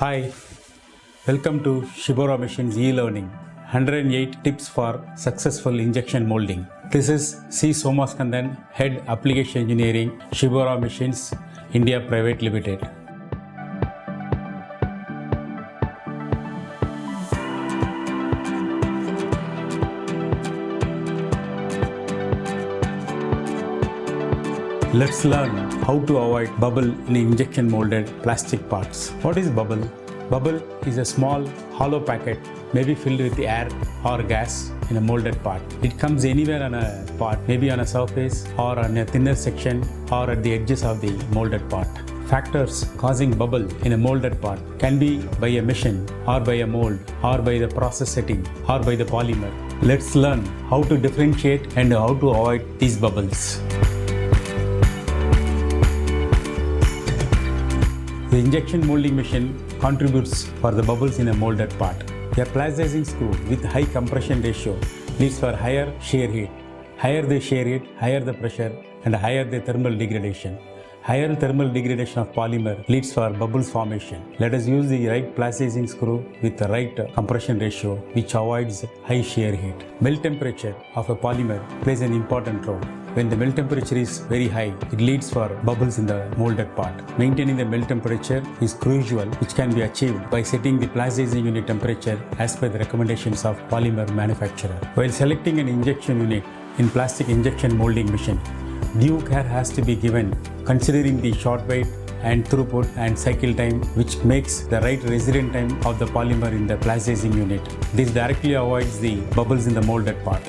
Hi, welcome to Shibaura Machine's e-learning 108 tips for successful injection molding. This is C. Somaskandan, Head Application Engineering, Shibaura Machines India Private Limited. Let's learn how to avoid bubble in injection molded plastic parts. What is bubble? Bubble is a small hollow packet, maybe filled with air or gas in a molded part. It comes anywhere on a part, maybe on a surface or on a thinner section or at the edges of the molded part. Factors causing bubble in a molded part can be by a machine or by a mold or by the process setting or by the polymer. Let's learn how to differentiate and how to avoid these bubbles. The injection molding machine contributes for the bubbles in a molded part. A plasticizing screw with high compression ratio leads for higher shear heat. Higher the shear heat, higher the pressure and higher the thermal degradation. Higher thermal degradation of polymer leads for bubbles formation. Let us use the right plasticizing screw with the right compression ratio which avoids high shear heat. Melt temperature of a polymer plays an important role. When the melt temperature is very high, it leads for bubbles in the molded part. Maintaining the melt temperature is crucial, which can be achieved by setting the plasticizing unit temperature as per the recommendations of polymer manufacturer. While selecting an injection unit in plastic injection molding machine, due care has to be given considering the short weight and throughput and cycle time, which makes the right resident time of the polymer in the plasticizing unit. This directly avoids the bubbles in the molded part.